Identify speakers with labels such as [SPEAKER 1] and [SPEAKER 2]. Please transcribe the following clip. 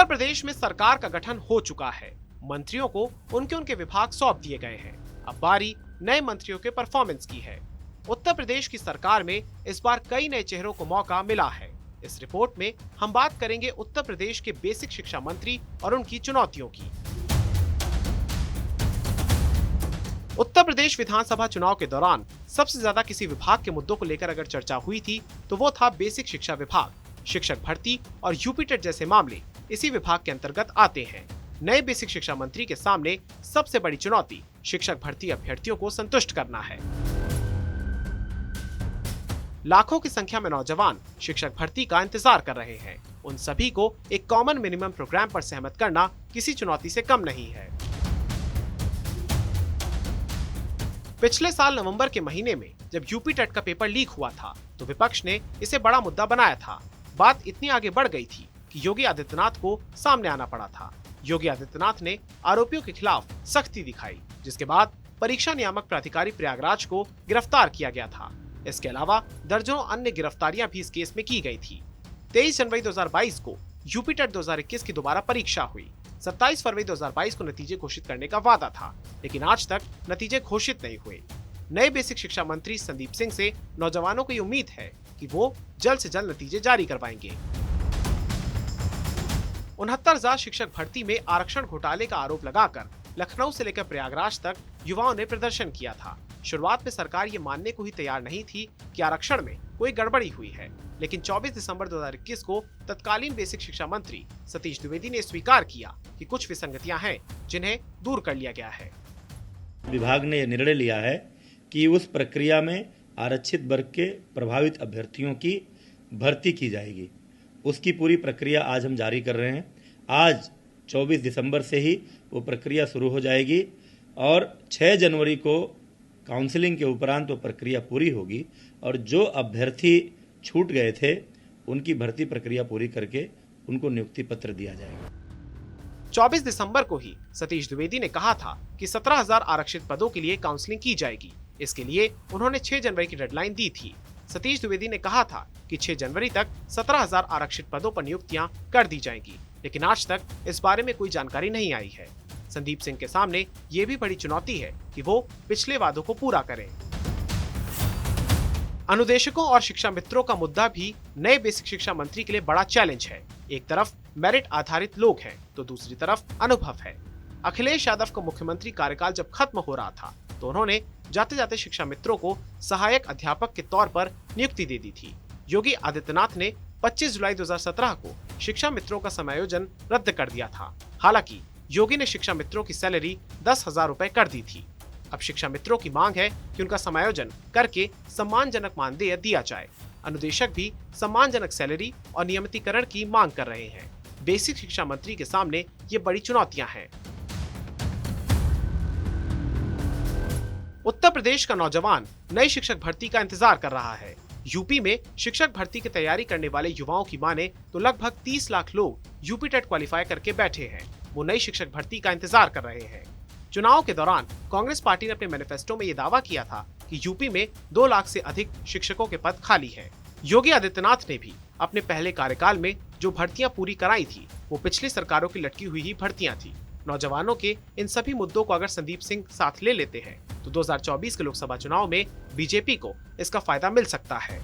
[SPEAKER 1] उत्तर प्रदेश में सरकार का गठन हो चुका है। मंत्रियों को उनके उनके विभाग सौंप दिए गए हैं। अब बारी नए मंत्रियों के परफॉर्मेंस की है। उत्तर प्रदेश की सरकार में इस बार कई नए चेहरों को मौका मिला है। इस रिपोर्ट में हम बात करेंगे उत्तर प्रदेश के बेसिक शिक्षा मंत्री और उनकी चुनौतियों की। उत्तर प्रदेश विधानसभा चुनाव के दौरान सबसे ज्यादा किसी विभाग के मुद्दों को लेकर अगर चर्चा हुई थी तो वो था बेसिक शिक्षा विभाग। शिक्षक भर्ती और यूपी टेट जैसे मामले इसी विभाग के अंतर्गत आते हैं। नए बेसिक शिक्षा मंत्री के सामने सबसे बड़ी चुनौती शिक्षक भर्ती अभ्यर्थियों को संतुष्ट करना है। लाखों की संख्या में नौजवान शिक्षक भर्ती का इंतजार कर रहे हैं। उन सभी को एक कॉमन मिनिमम प्रोग्राम पर सहमत करना किसी चुनौती से कम नहीं है। पिछले साल नवंबर के महीने में जब यूपी टेट का पेपर लीक हुआ था तो विपक्ष ने इसे बड़ा मुद्दा बनाया था। बात इतनी आगे बढ़ गई थी कि योगी आदित्यनाथ को सामने आना पड़ा था। योगी आदित्यनाथ ने आरोपियों के खिलाफ सख्ती दिखाई, जिसके बाद परीक्षा नियामक प्राधिकारी प्रयागराज को गिरफ्तार किया गया था। इसके अलावा दर्जनों अन्य गिरफ्तारियां भी इस केस में की गई थी। 23 जनवरी 2022 को यूपी टेट 2021 की दोबारा परीक्षा हुई। 27 फरवरी 2022 को नतीजे घोषित करने का वादा था, लेकिन आज तक नतीजे घोषित नहीं हुए। नए बेसिक शिक्षा मंत्री संदीप सिंह से नौजवानों को ये उम्मीद है कि वो जल्द से जल्द नतीजे जारी करवाएंगे। 69,000 शिक्षक भर्ती में आरक्षण घोटाले का आरोप लगाकर लखनऊ से लेकर प्रयागराज तक युवाओं ने प्रदर्शन किया था। शुरुआत में सरकार ये मानने को ही तैयार नहीं थी कि आरक्षण में कोई गड़बड़ी हुई है, लेकिन 24 दिसंबर 2021 को तत्कालीन बेसिक शिक्षा मंत्री सतीश द्विवेदी ने स्वीकार किया कि कुछ विसंगतियां हैं जिन्हें दूर कर लिया गया है।
[SPEAKER 2] विभाग ने यह निर्णय लिया है कि उस प्रक्रिया में आरक्षित वर्ग के प्रभावित अभ्यर्थियों की भर्ती की जाएगी। उसकी पूरी प्रक्रिया आज हम जारी कर रहे हैं। आज 24 दिसंबर से ही वो प्रक्रिया शुरू हो जाएगी और 6 जनवरी को काउंसलिंग के उपरांत वो प्रक्रिया पूरी होगी और जो अभ्यर्थी छूट गए थे उनकी भर्ती प्रक्रिया पूरी करके उनको नियुक्ति पत्र दिया जाएगा।
[SPEAKER 1] 24 दिसंबर को ही सतीश द्विवेदी ने कहा था कि 17,000 आरक्षित पदों के लिए काउंसलिंग की जाएगी। इसके लिए उन्होंने 6 जनवरी की डेडलाइन दी थी। सतीश द्विवेदी ने कहा था कि 6 जनवरी तक 17,000 आरक्षित पदों पर नियुक्तियां कर दी जाएंगी, लेकिन आज तक इस बारे में कोई जानकारी नहीं आई है। संदीप सिंह के सामने ये भी बड़ी चुनौती है कि वो पिछले वादों को पूरा करें। अनुदेशकों और शिक्षा मित्रों का मुद्दा भी नए बेसिक शिक्षा मंत्री के लिए बड़ा चैलेंज है। एक तरफ मेरिट आधारित लोग हैं तो दूसरी तरफ अनुभव है। अखिलेश यादव का मुख्यमंत्री कार्यकाल जब खत्म हो रहा था तो उन्होंने जाते जाते शिक्षा मित्रों को सहायक अध्यापक के तौर पर नियुक्ति दे दी थी। योगी आदित्यनाथ ने 25 जुलाई 2017 को शिक्षा मित्रों का समायोजन रद्द कर दिया था। हालांकि योगी ने शिक्षा मित्रों की सैलरी 10,000 रुपए कर दी थी। अब शिक्षा मित्रों की मांग है कि उनका समायोजन करके सम्मानजनक मानदेय दिया जाए। अनुदेशक भी सम्मानजनक सैलरी और नियमितीकरण की मांग कर रहे हैं। बेसिक शिक्षा मंत्री के सामने ये बड़ी चुनौतियां हैं। उत्तर प्रदेश का नौजवान नई शिक्षक भर्ती का इंतजार कर रहा है। यूपी में शिक्षक भर्ती की तैयारी करने वाले युवाओं की माने तो लगभग 30 लाख लोग यूपी टेट क्वालिफाई करके बैठे हैं। वो नई शिक्षक भर्ती का इंतजार कर रहे हैं। चुनाव के दौरान कांग्रेस पार्टी ने अपने मैनिफेस्टो में ये दावा किया था कि यूपी में 2 लाख से अधिक शिक्षकों के पद खाली हैं। योगी आदित्यनाथ ने भी अपने पहले कार्यकाल में जो भर्तियां पूरी कराई थी वो पिछली सरकारों की लटकी हुई ही भर्तियां थी। नौजवानों के इन सभी मुद्दों को अगर संदीप सिंह साथ ले लेते हैं तो 2024 के लोकसभा चुनाव में बीजेपी को इसका फायदा मिल सकता है।